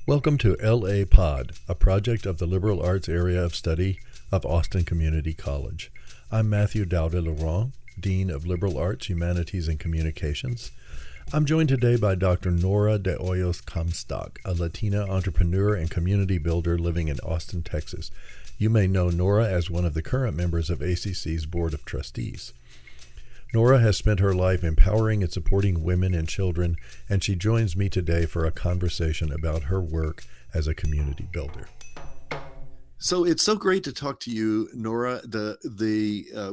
Welcome to LA Pod, a project of the Liberal Arts Area of Study of Austin Community College. I'm Matthew Daude Laurents, Dean of Liberal Arts, Humanities and Communications. I'm joined today by Dr. Nora de Hoyos Comstock, a Latina entrepreneur and community builder living in Austin, Texas. You may know Nora as one of the current members of ACC's Board of Trustees. Nora has spent her life empowering and supporting women and children, and she joins me today for a conversation about her work as a community builder. So it's so great to talk to you, Nora.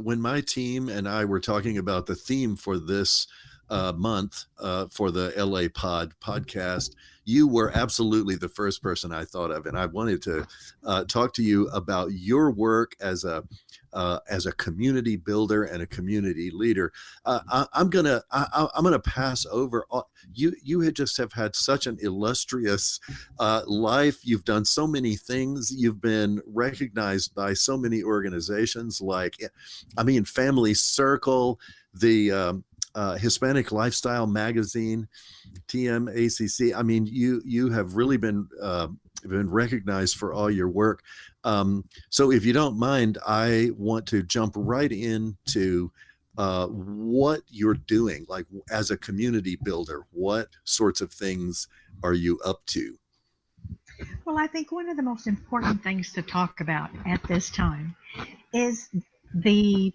When my team and I were talking about the theme for this month for the LA podcast, you were absolutely the first person I thought of, and I wanted to talk to you about your work as a community builder and a community leader. I'm gonna pass over. You have had such an illustrious life. You've done so many things. You've been recognized by so many organizations like, Family Circle, the Hispanic Lifestyle Magazine, TMACC. You have really been recognized for all your work. So if you don't mind, I want to jump right into what you're doing, like as a community builder. What sorts of things are you up to? Well, I think one of the most important things to talk about at this time is the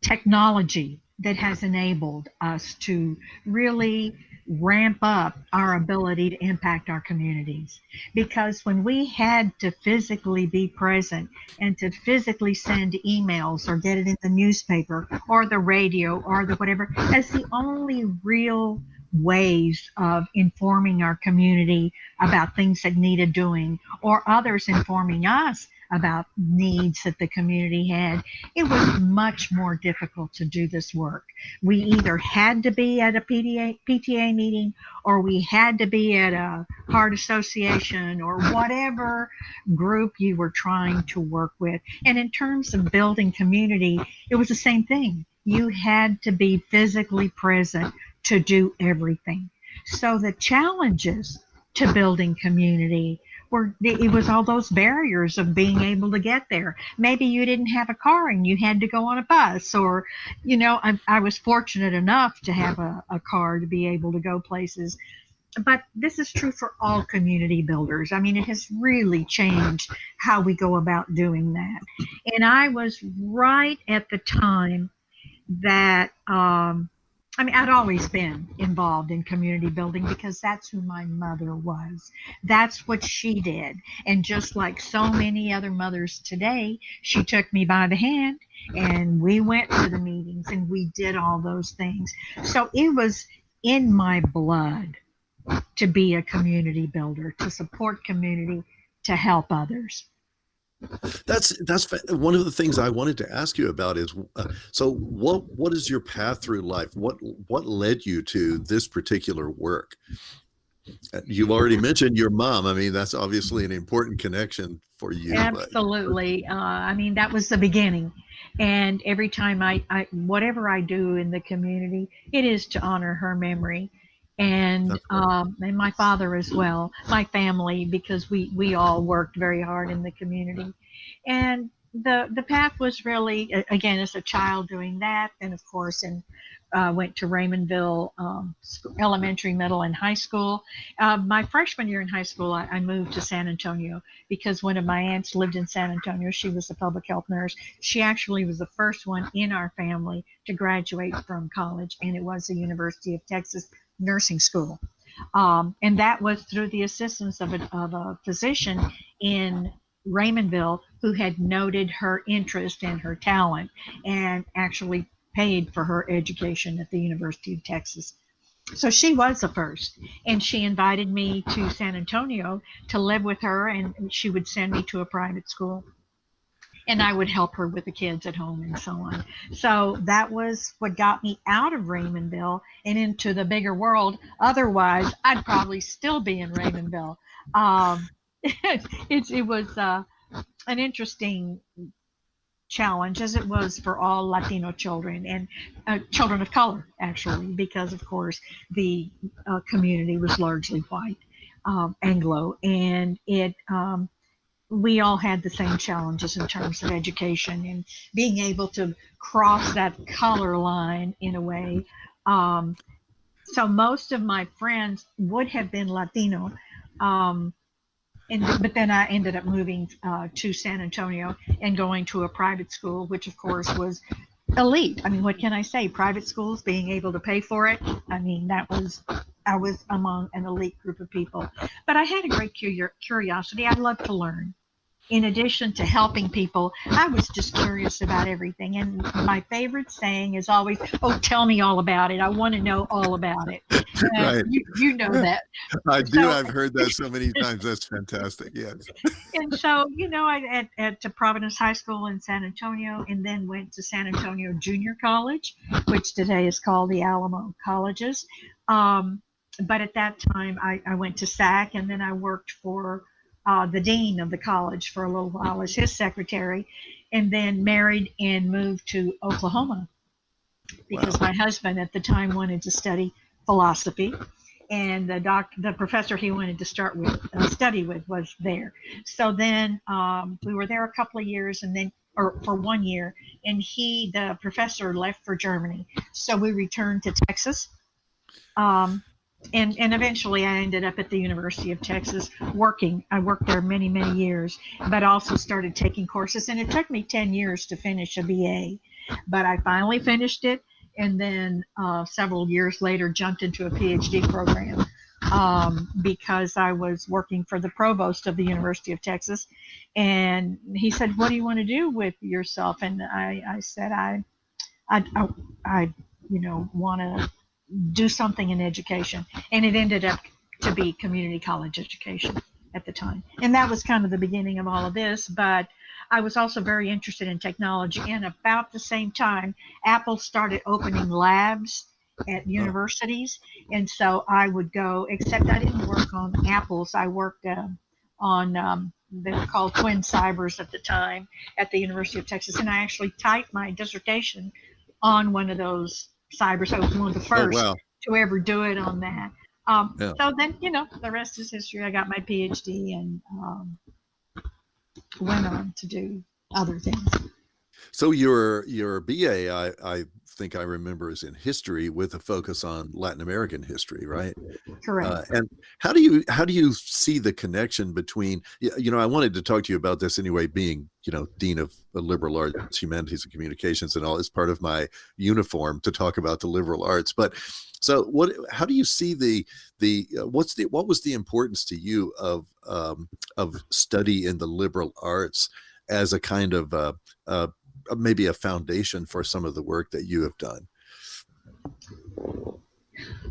technology that has enabled us to really ramp up our ability to impact our communities. Because when we had to physically be present and to physically send emails or get it in the newspaper or the radio or the whatever, as the only real ways of informing our community about things that needed doing, or others informing us about needs that the community had, it was much more difficult to do this work. We either had to be at a PTA meeting, or we had to be at a heart association, or whatever group you were trying to work with. And in terms of building community, it was the same thing. You had to be physically present to do everything. So the challenges to building community it was all those barriers of being able to get there. Maybe you didn't have a car and you had to go on a bus, or, I was fortunate enough to have a car to be able to go places. But this is true for all community builders. It has really changed how we go about doing that. And I was right at the time that, I'd always been involved in community building because that's who my mother was. That's what she did. And just like so many other mothers today, she took me by the hand and we went to the meetings and we did all those things. So it was in my blood to be a community builder, to support community, to help others. That's one of the things I wanted to ask you about is, so what is your path through life? What led you to this particular work? You've already mentioned your mom. That's obviously an important connection for you. Absolutely. That was the beginning. And every time I whatever I do in the community, it is to honor her memory. And my father as well, my family, because we all worked very hard in the community. And the path was really, again, as a child doing that, and of course, went to Raymondville elementary, middle, and high school. My freshman year in high school, I moved to San Antonio because one of my aunts lived in San Antonio. She was a public health nurse. She actually was the first one in our family to graduate from college, and it was the University of Texas nursing school. And that was through the assistance of a physician in Raymondville who had noted her interest and her talent and actually paid for her education at the University of Texas. So she was the first, and she invited me to San Antonio to live with her, and she would send me to a private school, and I would help her with the kids at home and so on. So that was what got me out of Raymondville and into the bigger world. Otherwise, I'd probably still be in Raymondville. It was an interesting challenge, as it was for all Latino children and children of color, actually, because, of course, the community was largely white. Anglo, and we all had the same challenges in terms of education and being able to cross that color line in a way. Um, so most of my friends would have been Latino. Um, but then I ended up moving to San Antonio and going to a private school, which of course was elite. I mean, what can I say? Private schools, being able to pay for it. I mean, I was among an elite group of people. But I had a great curiosity. I love to learn. In addition to helping people, I was just curious about everything. And my favorite saying is always, "Oh, tell me all about it. I want to know all about it." Right. You know that. I do. So, I've heard that so many times. That's fantastic. Yes. and so, I at to Providence High School in San Antonio, and then went to San Antonio Junior College, which today is called the Alamo Colleges. Um, but at that time, I went to SAC, and then I worked for the dean of the college for a little while as his secretary, and then married and moved to Oklahoma because Wow. my husband at the time wanted to study philosophy, and the professor he wanted to study with was there. So then we were there a couple of years, and then or for 1 year, and the professor left for Germany, so we returned to Texas. Um, and eventually I ended up at the University of Texas working. I worked there many years, but also started taking courses, and it took me 10 years to finish a BA, but I finally finished it, and then several years later jumped into a PhD program because I was working for the provost of the University of Texas, and he said, "What do you want to do with yourself?" And I said, I want to do something in education. And it ended up to be community college education at the time. And that was kind of the beginning of all of this. But I was also very interested in technology. And about the same time, Apple started opening labs at Oh, universities. And so I would go, except I didn't work on Apples. I worked on, they were called Twin Cybers at the time at the University of Texas. And I actually typed my dissertation on one of those cybers. I was one of the oh, first wow. to ever do it on that. Yeah. So then, the rest is history. I got my PhD and went on to do other things. So your BA, I think I remember, is in history with a focus on Latin American history, right? Correct. And how do you see the connection between, I wanted to talk to you about this anyway, being, dean of liberal arts, humanities, and communications, and all is part of my uniform to talk about the liberal arts. But so how do you see what was the importance to you of study in the liberal arts as a kind of maybe a foundation for some of the work that you have done?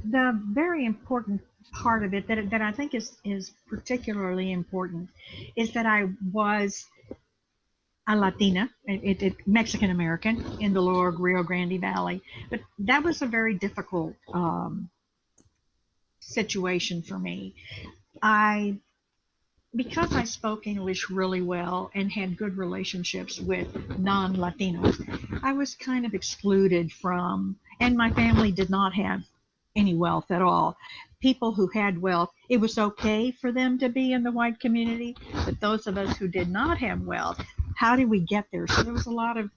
The very important part of it that I think is particularly important is that I was a Latina, Mexican American in the lower Rio Grande Valley. But that was a very difficult situation for me. I Because I spoke English really well and had good relationships with non-Latinos, I was kind of excluded from, and my family did not have any wealth at all. People who had wealth, it was okay for them to be in the white community, but those of us who did not have wealth, how did we get there? So there was a lot of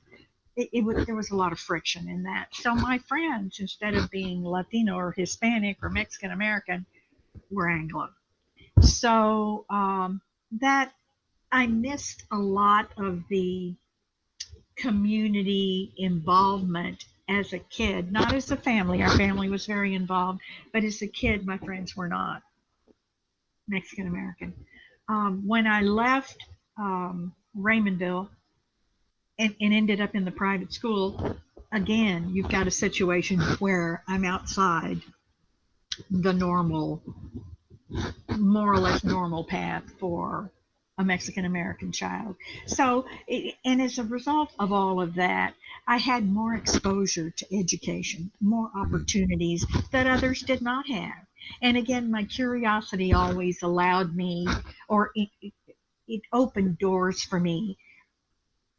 there was a lot of friction in that. So my friends, instead of being Latino or Hispanic or Mexican American, were Anglo. So that I missed a lot of the community involvement as a kid, not as a family. Our family was very involved, but as a kid, my friends were not Mexican American. When I left Raymondville and ended up in the private school, again, you've got a situation where I'm outside the normal, more or less normal path for a Mexican American child. So, and as a result of all of that, I had more exposure to education, more opportunities that others did not have. And again, my curiosity always allowed me, or it opened doors for me.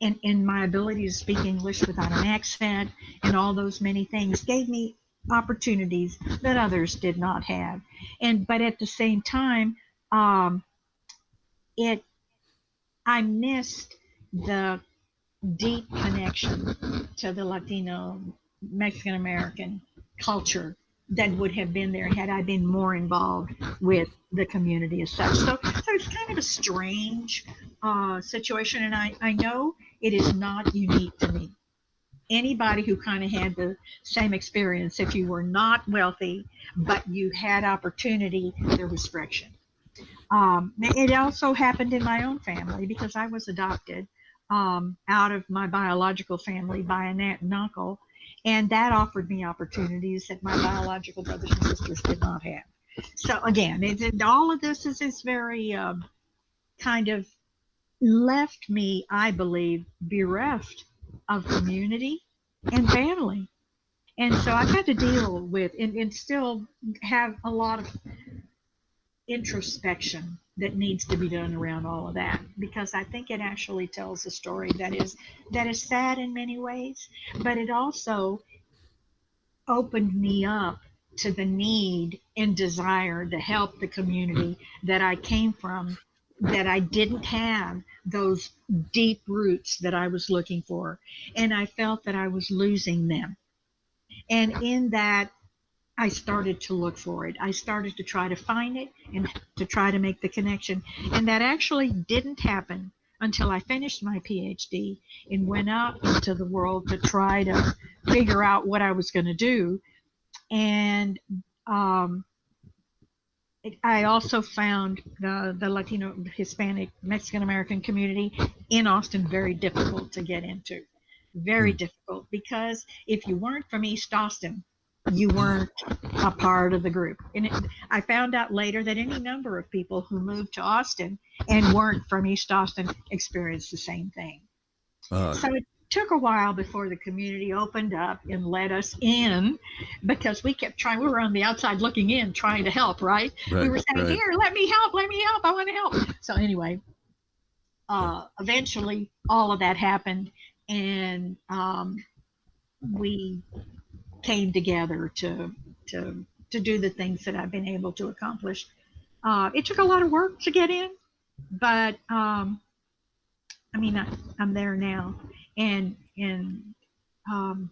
And my ability to speak English without an accent and all those many things gave me opportunities that others did not have. And but at the same time, um, it I missed the deep connection to the Latino Mexican American culture that would have been there had I been more involved with the community as such. So it's kind of a strange situation, and I know it is not unique to me. Anybody who kind of had the same experience, if you were not wealthy but you had opportunity, there was friction. It also happened in my own family because I was adopted out of my biological family by an aunt and uncle, and that offered me opportunities that my biological brothers and sisters did not have. So again, all of this is very kind of left me, I believe, bereft of community and family. And so I've had to deal with and still have a lot of introspection that needs to be done around all of that, because I think it actually tells a story that is sad in many ways, but it also opened me up to the need and desire to help the community that I came from, that I didn't have those deep roots that I was looking for, and I felt that I was losing them. And in that, I started to look for it. I started to try to find it and to try to make the connection. And that actually didn't happen until I finished my PhD and went out into the world to try to figure out what I was going to do. And um, I also found the Latino, Hispanic, Mexican American community in Austin very difficult to get into. Very Hmm. difficult because if you weren't from East Austin, you weren't a part of the group. And I found out later that any number of people who moved to Austin and weren't from East Austin experienced the same thing. Uh, So it took a while before the community opened up and let us in, because we kept trying. We were on the outside looking in, trying to help, right? We right, were saying, right. "Here, let me help, I want to help." So anyway, Yeah. eventually all of that happened, and we came together to do the things that I've been able to accomplish. It took a lot of work to get in, but I mean, I'm there now, and um,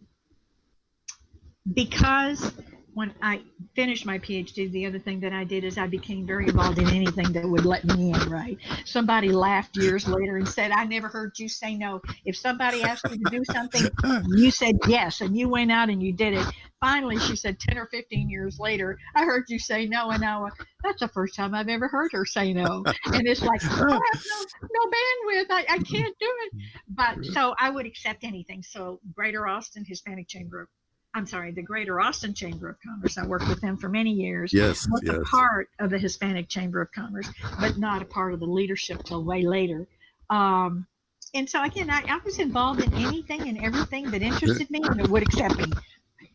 because when I finished my PhD, the other thing that I did is I became very involved in anything that would let me in, right? Somebody laughed years later and said, "I never heard you say no. If somebody asked you to do something, you said yes, and you went out and you did it." Finally, she said 10 or 15 years later, "I heard you say no." And now that's the first time I've ever heard her say no. And it's like, I have no bandwidth. I can't do it. But so I would accept anything. So Greater Austin Hispanic Chamber, I'm sorry, the Greater Austin Chamber of Commerce. I worked with them for many years, Yes, was a yes. part of the Hispanic Chamber of Commerce, but not a part of the leadership till way later. Um, and so again, I was involved in anything and everything that interested me and it would accept me.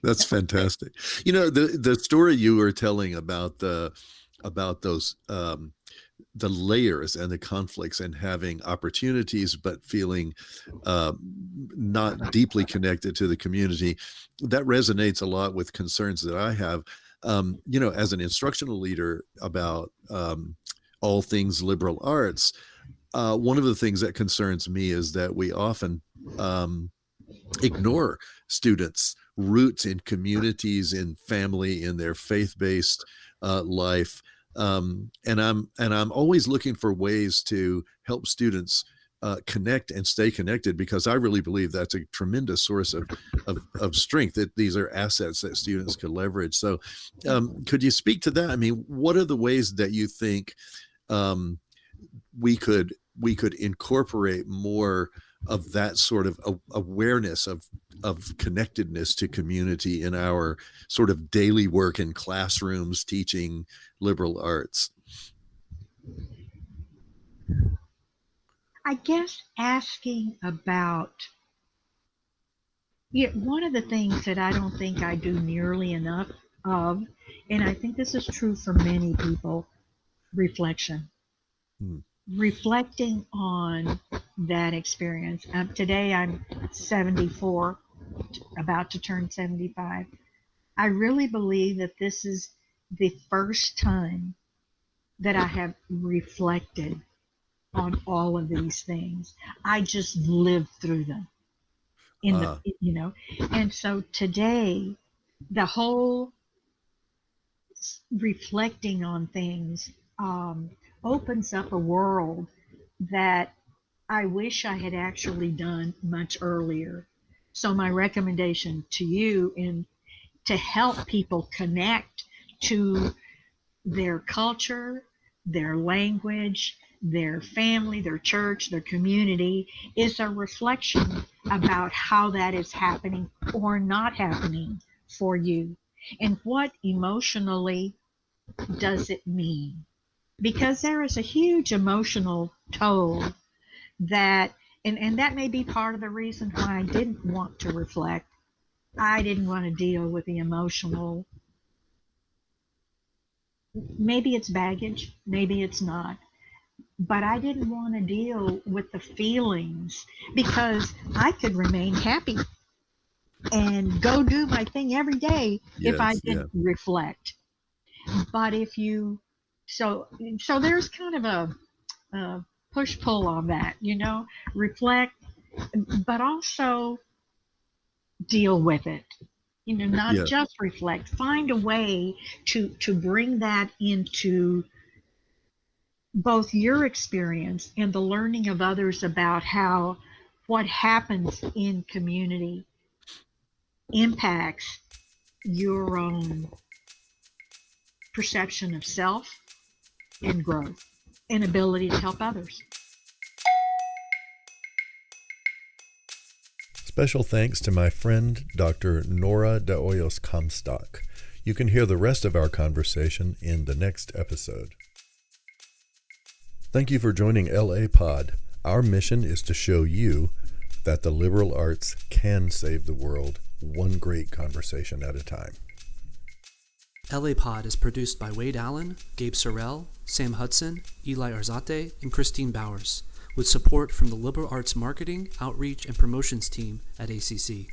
That's fantastic. You know, the story you were telling about those the layers and the conflicts and having opportunities but feeling not deeply connected to the community, that resonates a lot with concerns that I have. You know, as an instructional leader about all things liberal arts, one of the things that concerns me is that we often ignore students' roots in communities, in family, in their faith-based life. And I'm always looking for ways to help students connect and stay connected, because I really believe that's a tremendous source of strength, that these are assets that students could leverage. So could you speak to that? I mean, what are the ways that you think um, we could incorporate more of that sort of awareness of connectedness to community in our sort of daily work in classrooms teaching liberal arts? I guess asking about, yeah, one of the things that I don't think I do nearly enough of, and I think this is true for many people, reflection. Hmm. Reflecting on that experience. Today I'm 74, about to turn 75. I really believe that this is the first time that I have reflected on all of these things. I just lived through them in the, Ah, and so today, the whole reflecting on things um, opens up a world that I wish I had actually done much earlier. So my recommendation to you in to help people connect to their culture, their language, their family, their church, their community is a reflection about how that is happening or not happening for you. And what emotionally does it mean? Because there is a huge emotional toll that, and that may be part of the reason why I didn't want to reflect. I didn't want to deal with the emotional. Maybe it's baggage, maybe it's not, but I didn't want to deal with the feelings because I could remain happy and go do my thing every day if I yes, yeah, didn't reflect. But if you, so so there's kind of a push pull on that, reflect, but also deal with it. Not yeah. just reflect. Find a way to bring that into both your experience and the learning of others about how what happens in community impacts your own perception of self and growth and ability to help others. Special thanks to my friend, Dr. Nora de Hoyos Comstock. You can hear the rest of our conversation in the next episode. Thank you for joining LA Pod. Our mission is to show you that the liberal arts can save the world one great conversation at a time. LA Pod is produced by Wade Allen, Gabe Sorrell, Sam Hudson, Eli Arzate, and Christine Bowers, with support from the Liberal Arts Marketing, Outreach, and Promotions team at ACC.